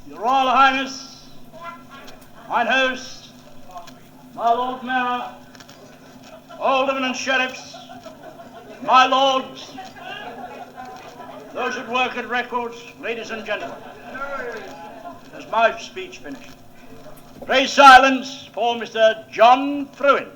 Your Royal Highness, mine host, my Lord Mayor, aldermen and sheriffs, my lords, those that work at records, ladies and gentlemen. There's my speech finished. Pray silence for Mr. John Fruin.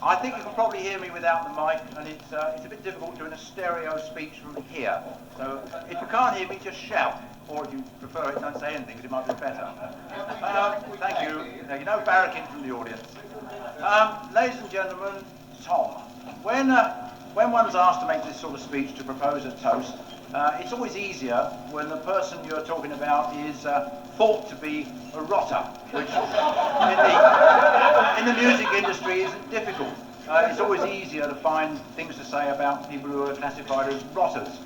I think you can probably hear me without the mic, and it's a bit difficult doing a stereo speech from here. So if you can't hear me, just shout, or if you prefer it, don't say anything, because it might be better. Thank you. Thank you. No barracking from the audience. Ladies and gentlemen, Tom. When one's asked to make this sort of speech to propose a toast, it's always easier when the person you're talking about is thought to be a rotter, which in the music industry isn't difficult. It's always easier to find things to say about people who are classified as rotters.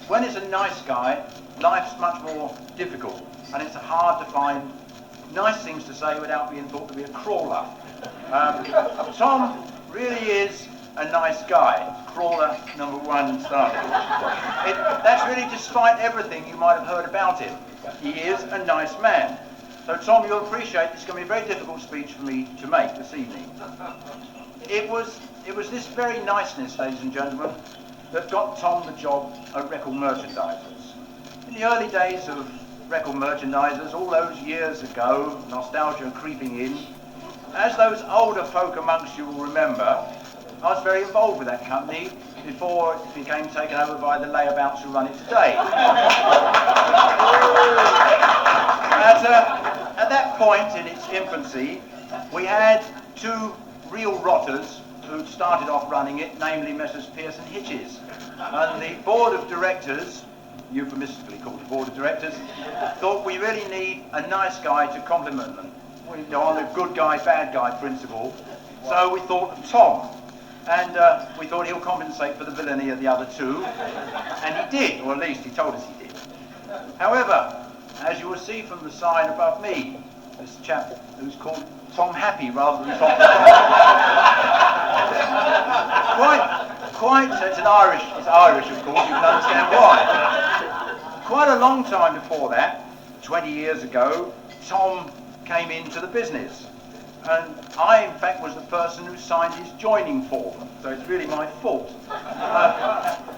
When it's a nice guy, life's much more difficult, and it's hard to find nice things to say without being thought to be a crawler. Tom really is a nice guy. Crawler number one started. That's really despite everything you might have heard about him. He is a nice man. So Tom, you'll appreciate it's going to be a very difficult speech for me to make this evening. It was this very niceness, ladies and gentlemen, that got Tom the job at Record Merchandisers. In the early days of Record Merchandisers, all those years ago, nostalgia creeping in, as those older folk amongst you will remember, I was very involved with that company before it became taken over by the layabouts who run it today. At that point in its infancy, we had two real rotters who started off running it, namely Messrs. Pearce and Hitches. And the board of directors, euphemistically called the board of directors, thought we really need a nice guy to complement them. We go on the good guy, bad guy principle. So we thought of Tom. And we thought he'll compensate for the villainy of the other two. And he did, or at least he told us he did. However, as you will see from the sign above me, this chap who's called Tom Happy rather than Tom it's Irish of course, you can understand why. Quite a long time before that, 20 years ago, Tom came into the business. And I, in fact, was the person who signed his joining form, so it's really my fault.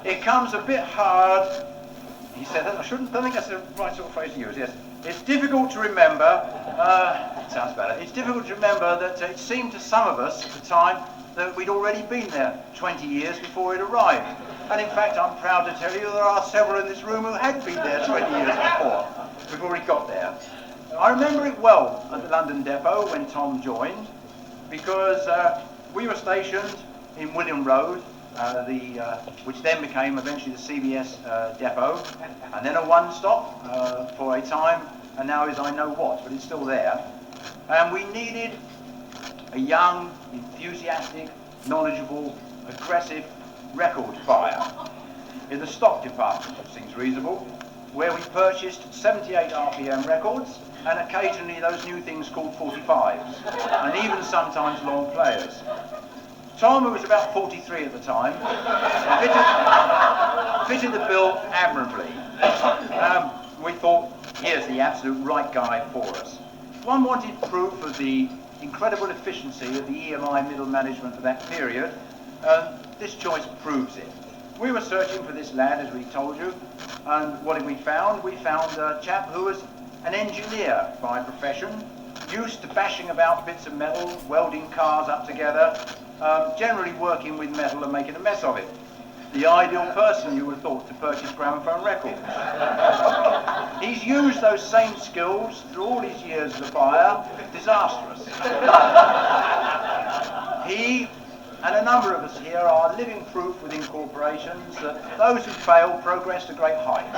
It comes a bit hard, he said, I don't think that's the right sort of phrase to use, yes. It's difficult to remember, it sounds better, it's difficult to remember that it seemed to some of us at the time that we'd already been there 20 years before it arrived. And in fact, I'm proud to tell you there are several in this room who had been there 20 years before he got there. I remember it well at the London depot when Tom joined, because we were stationed in William Road, which then became eventually the CBS depot, and then a one-stop for a time, and now is I know what, but it's still there. And we needed a young, enthusiastic, knowledgeable, aggressive record buyer in the stock department, which seems reasonable, where we purchased 78 RPM records, and occasionally those new things called 45s, and even sometimes long players. Tom, who was about 43 at the time, fitted the bill admirably. We thought, here's the absolute right guy for us. One wanted proof of the incredible efficiency of the EMI middle management of that period. This choice proves it. We were searching for this lad, as we told you, and what did we found? We found a chap who was an engineer by profession, used to bashing about bits of metal, welding cars up together, generally working with metal and making a mess of it. The ideal person, you would have thought, to purchase gramophone records. He's used those same skills through all his years as a buyer, disastrous. He and a number of us here are living proof within corporations that those who fail progress to great heights.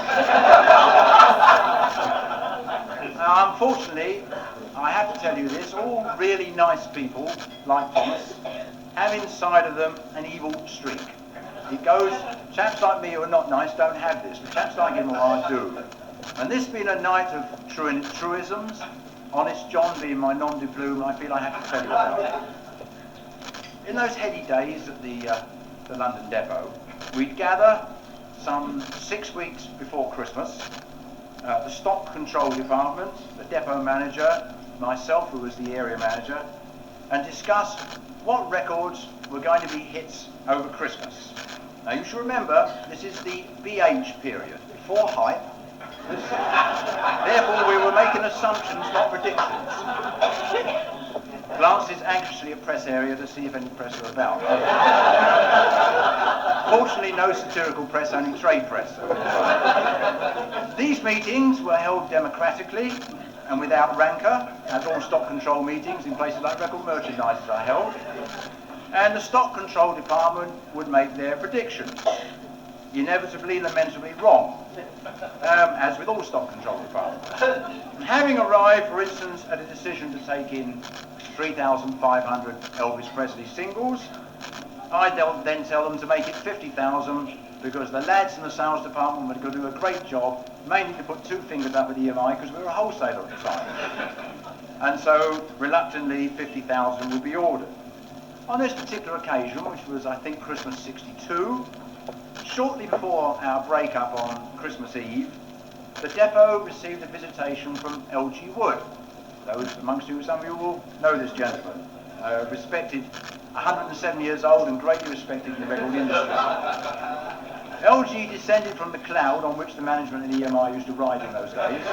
Now, unfortunately, I have to tell you this, all really nice people, like Thomas, have inside of them an evil streak. It goes, chaps like me who are not nice don't have this, but chaps like him do. And this being a night of truisms, Honest John being my nom de plume, I feel I have to tell you about it. in those heady days at the London depot, we'd gather some 6 weeks before Christmas, the stock control department, the depot manager, myself, who was the area manager, and discuss what records were going to be hits over Christmas. Now you should remember, this is the BH period, before hype. Therefore we were making assumptions, not predictions. Glances anxiously at press area to see if any press are about. Fortunately no satirical press, only trade press. These meetings were held democratically and without rancour, as all stock control meetings in places like Record Merchandisers are held. And the stock control department would make their predictions, inevitably, lamentably wrong, as with all stock control departments. Having arrived, for instance, at a decision to take in 3,500 Elvis Presley singles, I then tell them to make it 50,000 because the lads in the sales department were going to do a great job, mainly to put 2 fingers up at EMI because we were a wholesaler at the time. And so, reluctantly, 50,000 would be ordered. On this particular occasion, which was, I think, Christmas '62, shortly before our break-up on Christmas Eve, the depot received a visitation from L.G. Wood. Those amongst you, some of you will know this gentleman. Respected, 107 years old and greatly respected in the record industry. LG descended from the cloud on which the management in EMI used to ride in those days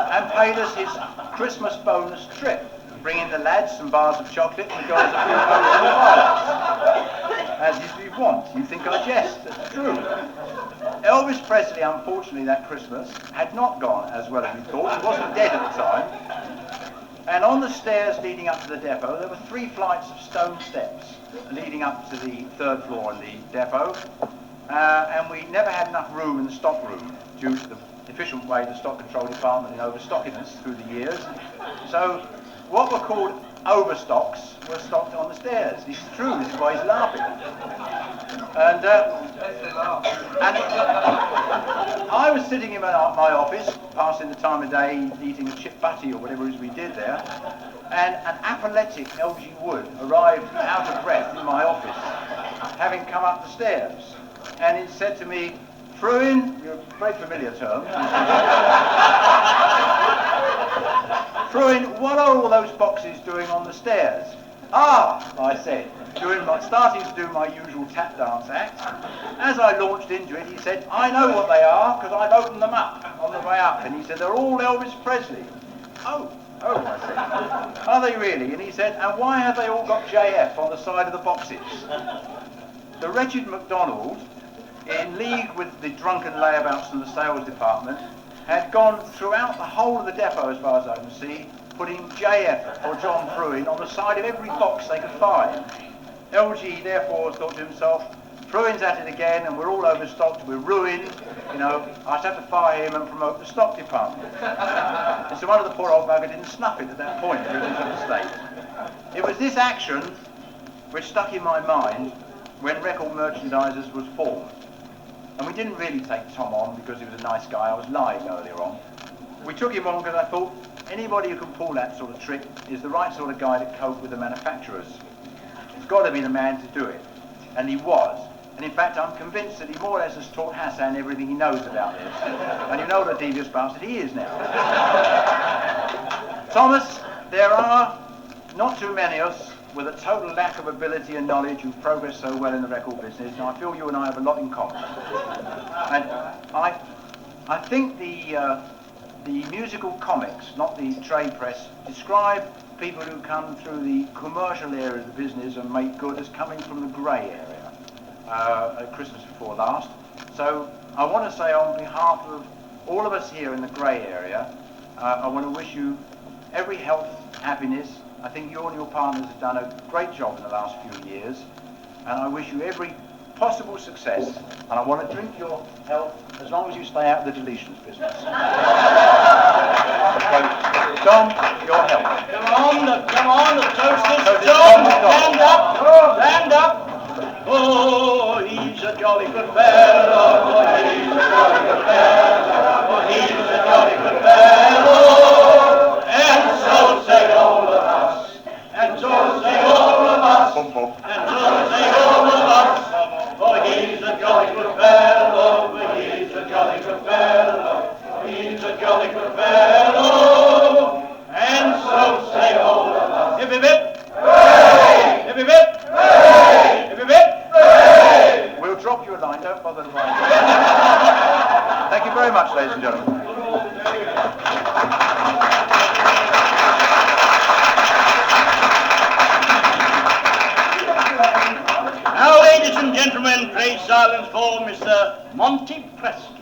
and paid us his Christmas bonus trip, bringing the lads some bars of chocolate and the girls a few bottles of wine. As is you want. You think I jest. That's true. Elvis Presley, unfortunately, that Christmas had not gone as well as we thought. He wasn't dead at the time. And on the stairs leading up to the depot, there were 3 flights of stone steps leading up to the 3rd floor in the depot. And we never had enough room in the stock room due to the efficient way the stock control department had overstocking us through the years. So what were called overstocks were stocked on the stairs. This is true, this is why he's laughing. And I was sitting in my office, passing the time of day, eating a chip butty or whatever it is we did there, and an apoplectic L.G. Wood arrived out of breath in my office, having come up the stairs. And he said to me, "Fruin," you're a very familiar term, "Fruin, what are all those boxes doing on the stairs?" "Ah," I said, starting to do my usual tap dance act. As I launched into it, he said, "I know what they are, because I've opened them up on the way up." And he said, "They're all Elvis Presley." Oh, I said, "Are they really?" And he said, "And why have they all got JF on the side of the boxes?" The wretched McDonnell, in league with the drunken layabouts in the sales department, had gone throughout the whole of the depot, as far as I can see, putting JF or John Fruin on the side of every box they could find. LG therefore thought to himself, "Fruin's at it again and we're all overstocked, we're ruined, I'd have to fire him and promote the stock department." And so one of the poor old bugger didn't snuff it at that point, it was a mistake. It was this action which stuck in my mind when Record Merchandisers was formed. And we didn't really take Tom on because he was a nice guy. I was lying earlier on. We took him on because I thought anybody who can pull that sort of trick is the right sort of guy to cope with the manufacturers. He's got to be the man to do it. And he was. And in fact, I'm convinced that he more or less has taught Hassan everything he knows about this. And you know what a devious bastard he is now. Thomas, there are not too many of us with a total lack of ability and knowledge who've progressed so well in the record business, and I feel you and I have a lot in common. And I think the musical comics, not the trade press, describe people who come through the commercial area of the business and make good as coming from the grey area at Christmas before last. So I want to say on behalf of all of us here in the grey area, I want to wish you every health, happiness. I think you and your partners have done a great job in the last few years, and I wish you every possible success, and I want to drink your health as long as you stay out of the deletions business. So, Tom, your health. Come on, the toast is John, stand up. Oh, he's a jolly good fellow, oh, he's a jolly good fellow, oh, he's a jolly good fellow, and so say all of us, and so say all of us. bum, bum. And so say all of us, for he's a jolly good fellow, for he's a jolly good fellow, for he's a jolly good fellow. And so say all of us. Hip, hip, hip. Hooray! Hip, hip, hip. Hooray! Hip, hip, hip. Hooray! We'll drop you a line, don't bother to write. Thank you very much, ladies and gentlemen. Now, ladies and gentlemen, pray silence for Mr. Monty Presky.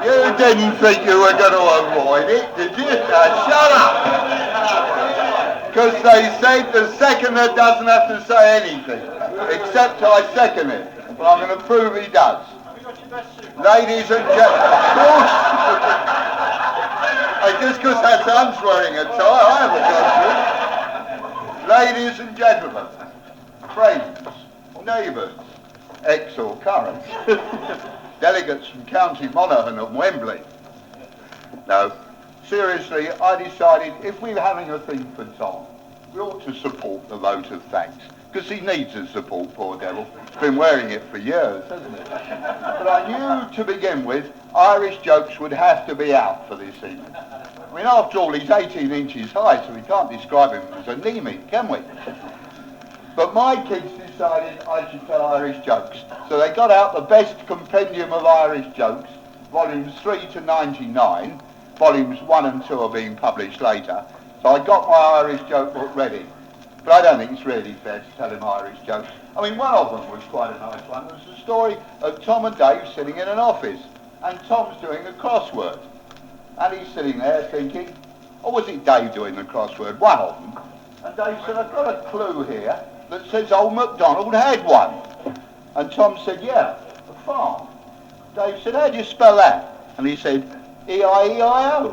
You didn't think you were going to avoid it, did you? Now, shut up! Because they said the seconder doesn't have to say anything, except I second it. But I'm going to prove he does. Ladies and gentlemen, just because that son's wearing a tie, I haven't got to. Ladies and gentlemen, friends, neighbours, ex or current, delegates from County Monaghan and Wembley. No, seriously, I decided if we're having a thing for Tom, we ought to support the vote of thanks, because he needs the support, poor devil. He's been wearing it for years, hasn't he? But I knew to begin with, Irish jokes would have to be out for this evening. I mean, after all, he's 18 inches high, so we can't describe him as anemic, can we? But my kids decided I should tell Irish jokes. So they got out the best compendium of Irish jokes, volumes 3 to 99. Volumes 1 and 2 are being published later. So I got my Irish joke book ready. But I don't think it's really fair to tell him Irish jokes. I mean, one of them was quite a nice one. It was the story of Tom and Dave sitting in an office. And Tom's doing a crossword. And he's sitting there thinking, or was it Dave doing the crossword? One of them. And Dave said, I've got a clue here that says old MacDonald had one. And Tom said, yeah, a farm. Dave said, how do you spell that? And he said, E-I-E-I-O.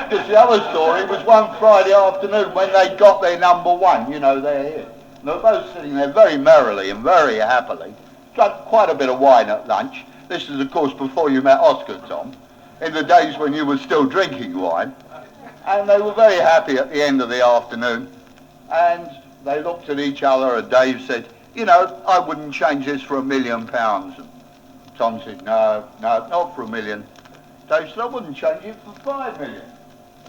Because the other story was one Friday afternoon when they got their number one, you know, they're here. And they were both sitting there very merrily and very happily. Drank quite a bit of wine at lunch. This is, of course, before you met Oscar, Tom, in the days when you were still drinking wine. And they were very happy at the end of the afternoon. And they looked at each other and Dave said, you know, I wouldn't change this for £1 million. And Tom said, no, not for £1 million. Dave said, I wouldn't change it for £5 million.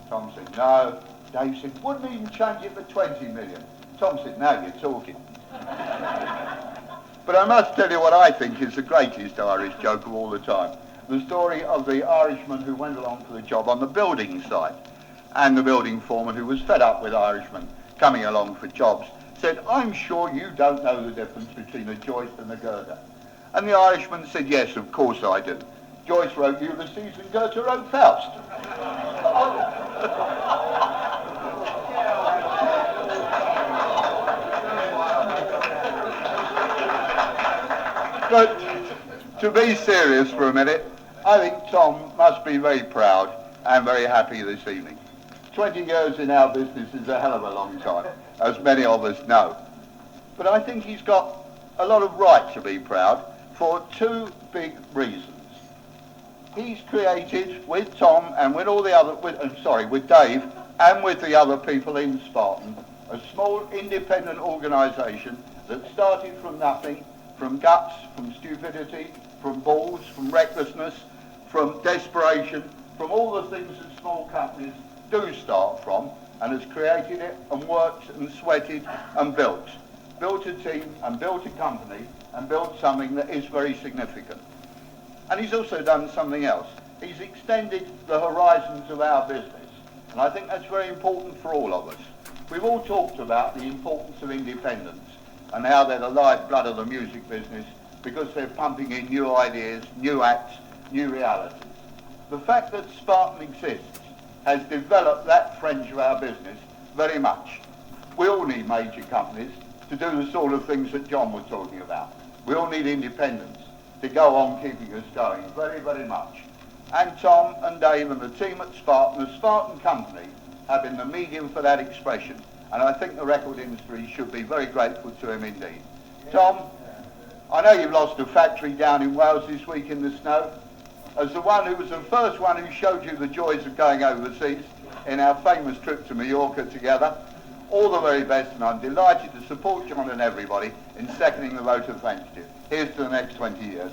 Tom said, no. Dave said, wouldn't even change it for £20 million. Tom said, now you're talking. But I must tell you what I think is the greatest Irish joke of all the time. The story of the Irishman who went along for the job on the building site. And the building foreman, who was fed up with Irishmen coming along for jobs, said, I'm sure you don't know the difference between a joist and a girder. And the Irishman said, yes, of course I do. Joyce wrote Ulysses and Goethe wrote Faust. But to be serious for a minute, I think Tom must be very proud and very happy this evening. 20 years in our business is a hell of a long time, as many of us know. But I think he's got a lot of right to be proud for two big reasons. He's created with Tom and with all the other, with Dave and with the other people in Spartan, a small independent organisation that started from nothing, from guts, from stupidity, from balls, from recklessness, from desperation, from all the things that small companies do start from, and has created it and worked and sweated and built a team and built a company and built something that is very significant. And he's also done something else. He's extended the horizons of our business, and I think that's very important for all of us. We've all talked about the importance of independence and how they're the lifeblood of the music business because they're pumping in new ideas, new acts, new realities. The fact that Spartan exists has developed that fringe of our business very much. We all need major companies to do the sort of things that John was talking about. We all need independence to go on keeping us going very, very much. And Tom and Dave and the team at Spartan, the Spartan company, have been the medium for that expression. And I think the record industry should be very grateful to him indeed. Tom, I know you've lost a factory down in Wales this week in the snow. as the one who was the first one who showed you the joys of going overseas in our famous trip to Mallorca together. All the very best, and I'm delighted to support John and everybody in seconding the vote of thanks to you. Here's to the next 20 years.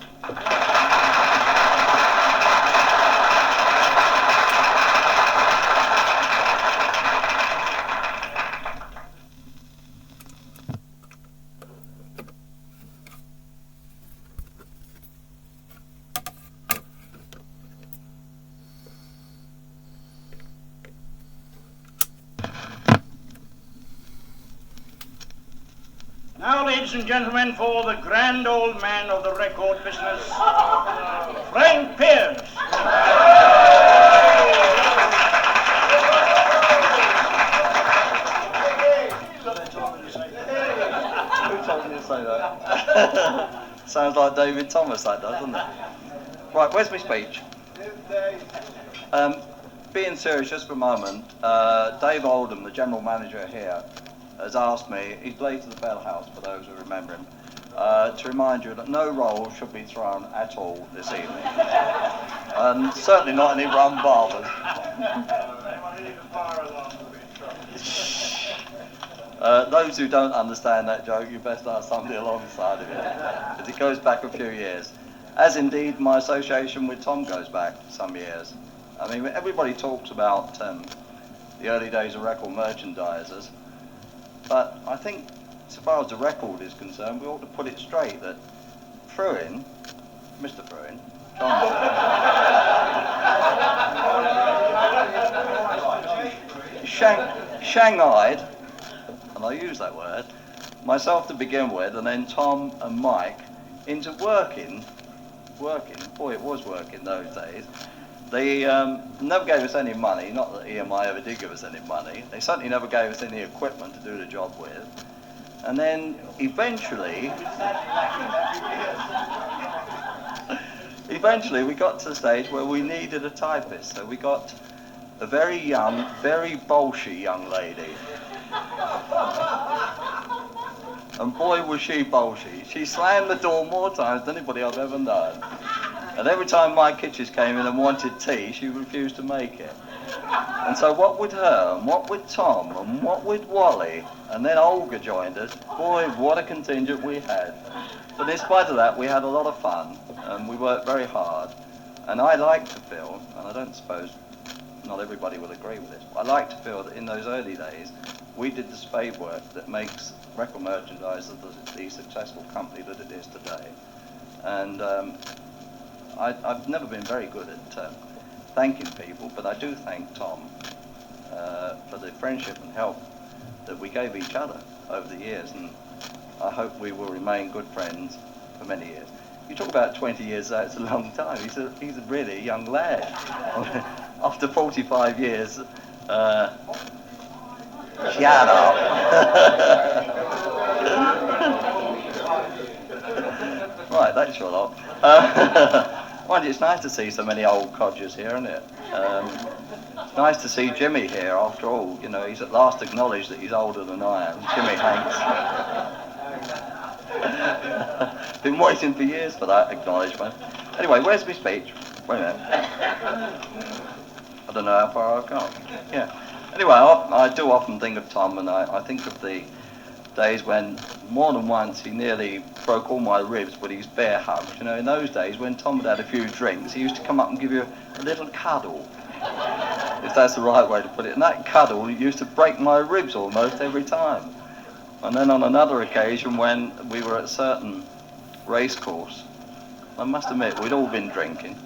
Now, ladies and gentlemen, for the grand old man of the record business, Frank Pearce. Who told me to say that? Sounds like David Thomas, that does, doesn't it? Right, where's my speech? Being serious just for a moment, Dave Oldham, the general manager here, has asked me, he's blazed to the Bell House for those who remember him, to remind you that no roll should be thrown at all this evening. And certainly not any rum barbers. Those who don't understand that joke, you best ask somebody alongside of you, because it goes back a few years. As indeed my association with Tom goes back some years. I mean, everybody talks about the early days of record merchandisers, but I think, so far as the record is concerned, we ought to put it straight that Fruin, Mr. Fruin, John Shanghaied, and I use that word, myself to begin with, and then Tom and Mike into working, boy it was work in those days. They never gave us any money, not that EMI ever did give us any money. They certainly never gave us any equipment to do the job with. And then eventually we got to the stage where we needed a typist. So we got a very young, very bolshy young lady. And boy was she bolshy. She slammed the door more times than anybody I've ever known. And every time my kitchens came in and wanted tea, she refused to make it. And so what with her, and what with Tom, and what with Wally, and then Olga joined us, boy, what a contingent we had. But in spite of that, we had a lot of fun, and we worked very hard. And I like to feel, and I don't suppose not everybody will agree with this, but I like to feel that in those early days, we did the spade work that makes record merchandise the successful company that it is today. And I've never been very good at thanking people, but I do thank Tom for the friendship and help that we gave each other over the years, and I hope we will remain good friends for many years. You talk about 20 years, that's a long time. He's a really young lad. After 45 years, shut up. Right, that's shut up. Well, it's nice to see so many old codgers here, isn't it? It's nice to see Jimmy here, after all. You know, he's at last acknowledged that he's older than I am. Jimmy Hanks. Been waiting for years for that acknowledgement. Anyway, where's my speech? Wait a minute. I don't know how far I've got. Yeah. Anyway, I do often think of Tom, and I think of the days when more than once he nearly broke all my ribs with his bear hugs. You know, in those days when Tom had had a few drinks, he used to come up and give you a little cuddle, if that's the right way to put it. And that cuddle used to break my ribs almost every time. And then on another occasion when we were at a certain race course, I must admit we'd all been drinking,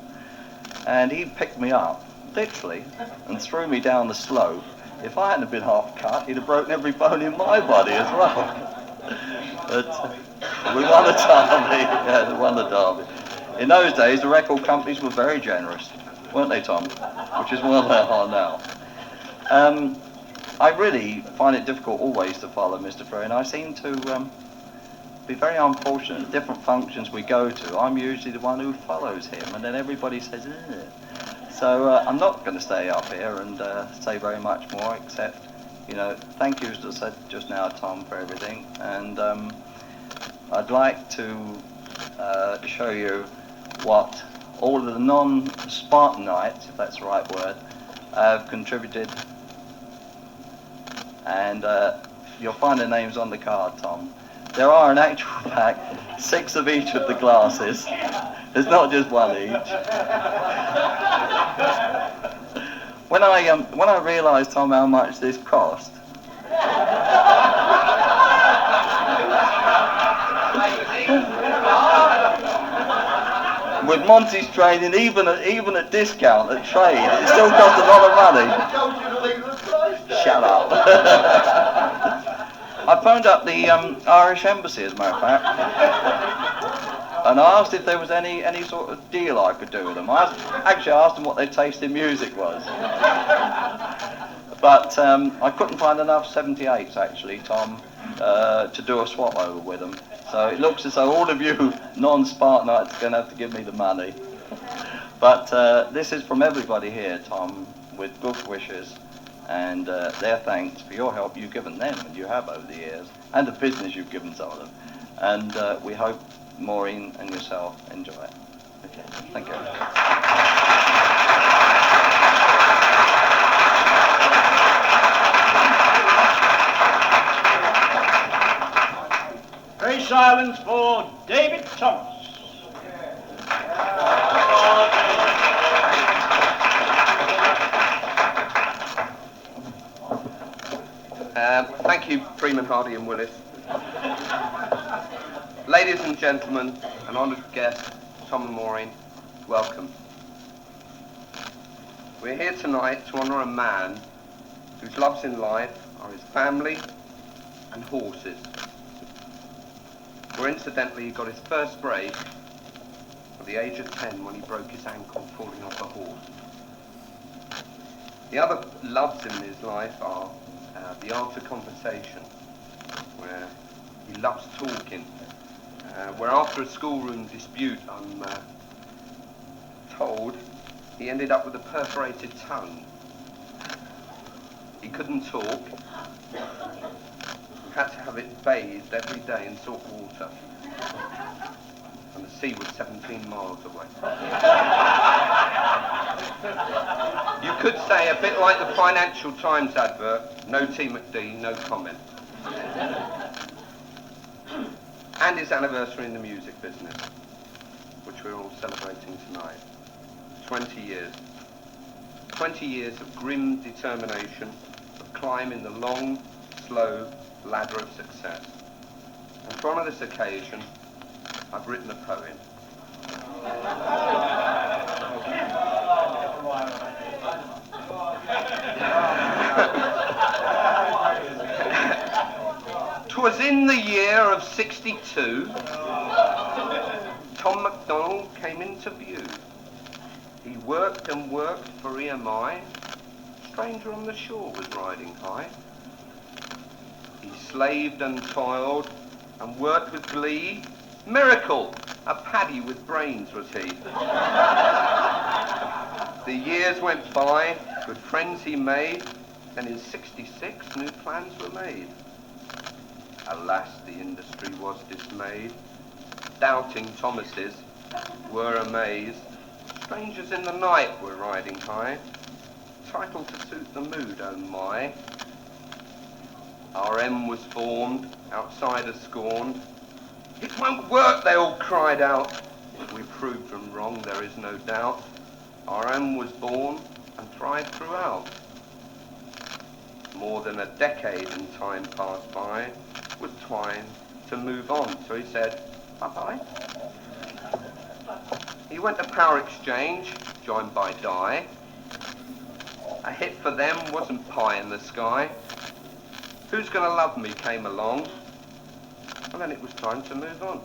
and he picked me up, literally, and threw me down the slope. If I hadn't been half cut, he'd have broken every bone in my body as well. But we won the derby. Yeah, we won the derby. In those days, the record companies were very generous, weren't they, Tom? Which is what they are now. I really find it difficult always to follow Mr. Fruin. I seem to be very unfortunate. Different functions we go to, I'm usually the one who follows him, and then everybody says, ugh. So I'm not going to stay up here and say very much more, except, you know, thank you, as I said just now, Tom, for everything. And I'd like to show you what all of the non-Spartanites, if that's the right word, have contributed. And you'll find the names on the card, Tom. There are, in actual fact, 6 of each of the glasses. There's not just one each. When I realised, Tom, how much this cost, with Monty's training, even at discount at trade, it still cost a lot of money. Shut up. I phoned up the Irish embassy, as a matter of fact, and I asked if there was any sort of deal I could do with them. I asked them what their taste in music was. But I couldn't find enough 78s, actually, Tom, to do a swap over with them. So it looks as though all of you non-Spartanites are going to have to give me the money. But this is from everybody here, Tom, with good wishes and their thanks for your help you've given them and you have over the years, and the business you've given some of them. And we hope Maureen and yourself enjoy it. Okay, thank you. Very silence for David Thomas. Thank you, Freeman, Hardy and Willis. Ladies and gentlemen, an honoured guest, Tom and Maureen, welcome. We're here tonight to honour a man whose loves in life are his family and horses. Where incidentally he got his first break at the age of 10 when he broke his ankle falling off a horse. The other loves in his life are the art of conversation, where he loves talking, where after a schoolroom dispute, I'm told, he ended up with a perforated tongue. He couldn't talk, had to have it bathed every day in salt water, and the sea was 17 miles away. You could say, a bit like the Financial Times advert, no T McD, no comment. And his anniversary in the music business, which we're all celebrating tonight. 20 years. 20 years of grim determination, of climbing the long, slow ladder of success. And to honour this occasion, I've written a poem. 'Twas in the year of '62, Tom McDonnell came into view. He worked and worked for EMI. Stranger on the shore was riding high. He slaved and toiled and worked with glee. Miracle, a paddy with brains was he. The years went by, good friends he made, and in '66 new plans were made. Alas, the industry was dismayed. Doubting Thomases were amazed. Strangers in the night were riding high. Title to suit the mood, oh my. RM was formed, outsiders scorned. It won't work, they all cried out. We proved them wrong, there is no doubt. RM was born and thrived throughout. More than a decade and time passed by. Was time to move on, so he said, bye-bye. He went to Power Exchange, joined by Di. A hit for them wasn't pie in the sky. Who's Gonna Love Me came along, and then it was time to move on.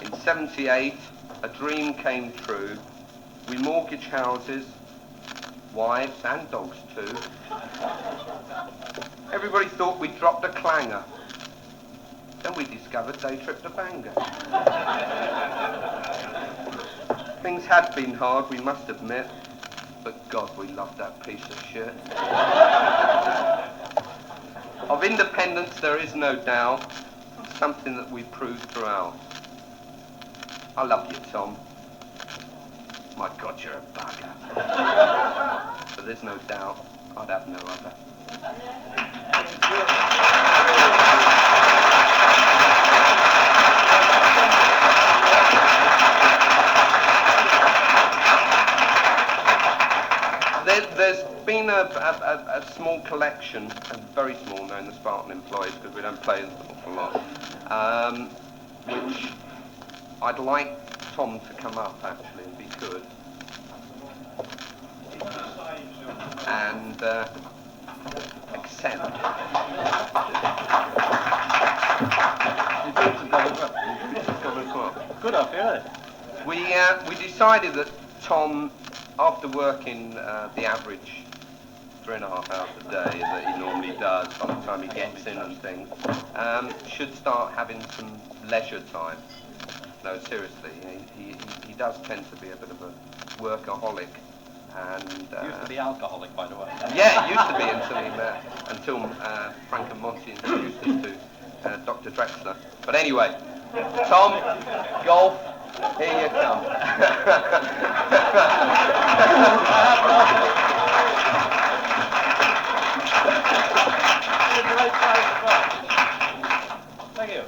In '78, a dream came true. We mortgaged houses, wives and dogs too. Everybody thought we'd dropped a clanger. Then we discovered they tripped a banger. Things had been hard, we must admit, but God, we loved that piece of shit. Of independence there is no doubt, something that we proved throughout. I love you, Tom. My God, you're a bugger. But there's no doubt I'd have no other. There's been a small collection, and very small now in the Spartan employees, because we don't play an awful lot, which I'd like Tom to come up, actually, if he could. And accept. Good up here. We decided that Tom, after working the average 3.5 hours a day that he normally does by the time he gets in and things, should start having some leisure time. No, seriously, he does tend to be a bit of a workaholic. And Used to be alcoholic, by the way. yeah, it used to be until Frank and Monty introduced us to Dr. Drexler. But anyway, Tom, golf, here you come. Thank you.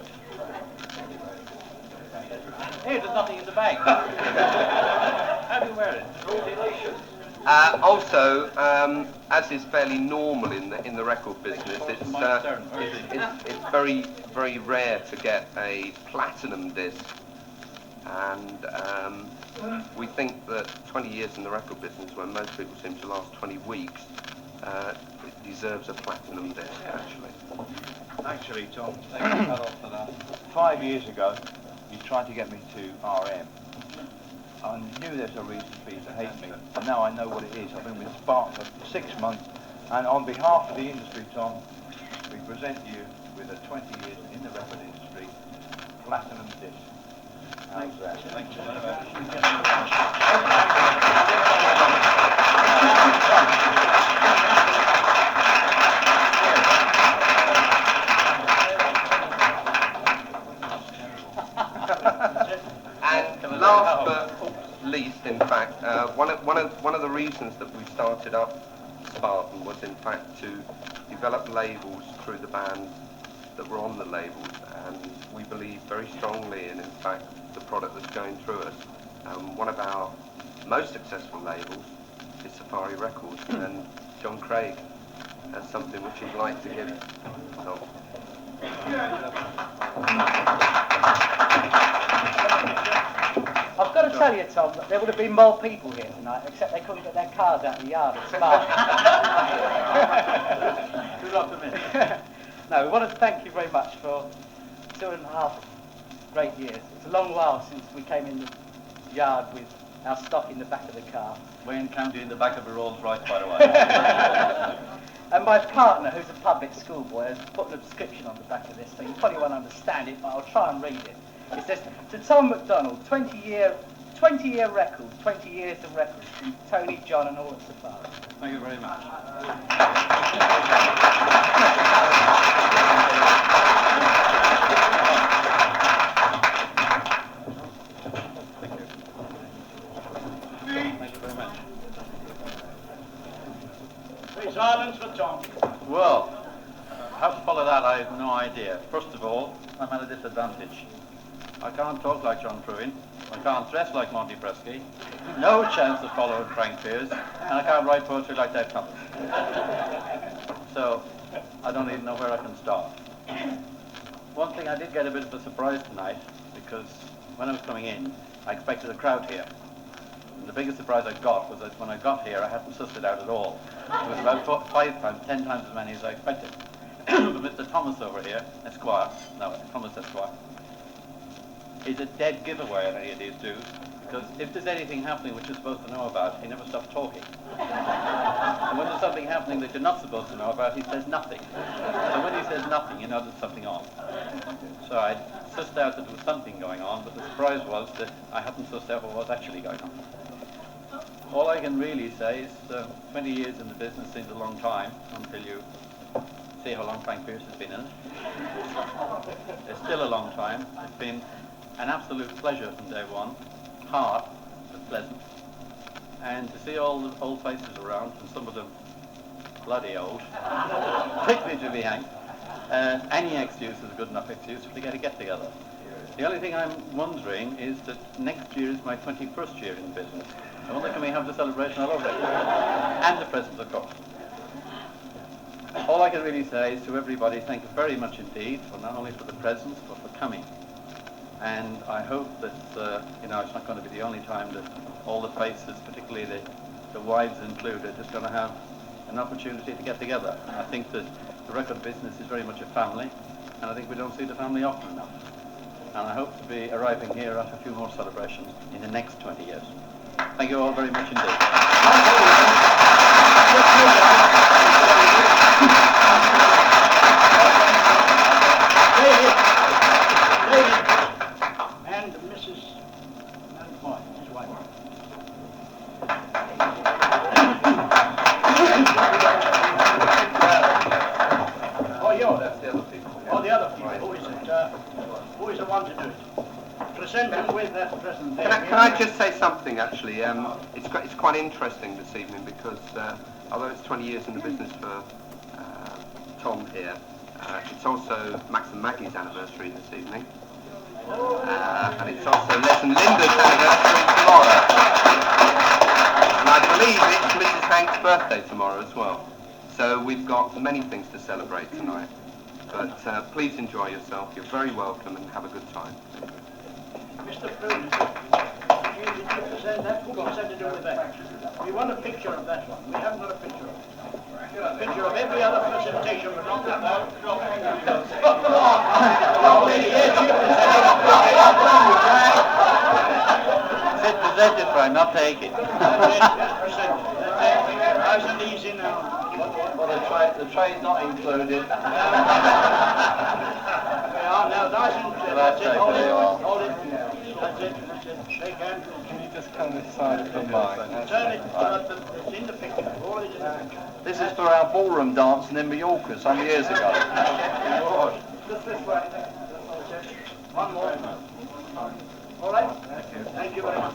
Hey, there's nothing in the bag. How do you wear it? Also, as is fairly normal in the record business, it's very, very rare to get a platinum disc, and we think that 20 years in the record business, when most people seem to last 20 weeks, it deserves a platinum disc, actually. Actually, Tom, thank you for that. 5 years ago, you tried to get me to RM. I knew there's a reason for you to hate me, and now I know what it is. I've been with Spartan for 6 months, and on behalf of the industry, Tom, we present you with a 20 years in the record industry platinum disc. How's that? Thank you very much. And last but least, in fact, one of the reasons that we started up Spartan was, in fact, to develop labels through the bands that were on the labels, and we believe very strongly in fact, the product that's going through us. One of our most successful labels is Safari Records, and John Craig has something which he'd like to give. So. I've got to tell you, Tom, that there would have been more people here tonight, except they couldn't get their cars out of the yard at Spartan. Good luck to me. No, we want to thank you very much for 2.5 great years. It's a long while since we came in the yard with our stock in the back of the car. Wayne County in the back of a Rolls Royce, by the way. And my partner, who's a public schoolboy, has put an inscription on the back of this, so you probably won't understand it, but I'll try and read it. It says, to Tom McDonnell, 20-year records, 20 years of records, from Tony, John and all at Safari. Thank you very much. Thank you very much. Please silence for Tom. Well, how to follow that, I have no idea. First of all, I'm at a disadvantage. I can't talk like John Fruin. I can't dress like Monty Presky. No chance of following Frank Pearce. And I can't write poetry like that company. So, I don't even know where I can start. One thing, I did get a bit of a surprise tonight, because when I was coming in, I expected a crowd here. And the biggest surprise I got was that when I got here, I hadn't sussed it out at all. It was about 10 times as many as I expected. But Mr. Thomas over here, Thomas Esquire, is a dead giveaway on any of these dudes, because if there's anything happening which you're supposed to know about, he never stops talking. And when there's something happening that you're not supposed to know about, he says nothing. So when he says nothing, you know there's something on. So I sussed out that there was something going on, but the surprise was that I hadn't sussed out what was actually going on. All I can really say is 20 years in the business seems a long time until you see how long Frank Pearce has been in it. It's still a long time. It's been an absolute pleasure from day one. Hard, but pleasant. and to see all the old faces around, and some of them bloody old, particularly Jimmy Hank, any excuse is a good enough excuse to get a get-together. The only thing I'm wondering is that next year is my 21st year in business. I wonder, can we have the celebration all over again? And the presents, of course. All I can really say is to everybody, thank you very much indeed, for not only for the presents, but for coming. And I hope that, it's not going to be the only time that all the faces, particularly the wives included, is going to have an opportunity to get together. I think that the record business is very much a family, and I think we don't see the family often enough. And I hope to be arriving here at a few more celebrations in the next 20 years. Thank you all very much indeed. David, and Mrs. Boy, his wife. That's the other people. Oh, the other people. Who is it? Who is the one to do it? Present him with that present there. Can I just say something, actually? It's quite interesting this evening because although it's 20 years in the business for Tom here, it's also Max and Maggie's anniversary this evening. And it's also Les and Linda's anniversary tomorrow. And I believe it's Mrs. Hank's birthday tomorrow as well. So we've got many things to celebrate tonight. But please enjoy yourself. You're very welcome and have a good time. Mr. Fruin, did you present that? Who presented to do with that? We want a picture of that one. We haven't got a picture of it. A picture of every other presentation, but not that one. Present it, Frank, not take it. Present it. Nice and easy now. Well, the tray's not included. They are now nice and that's it. Hold it. That's it. Shake hands. Can you just come this side of the mic? Turn it. It's in the picture. All is in the picture. This is for our ballroom dancing in Mallorca some years ago. Just this way. One more. All right? Thank you very much.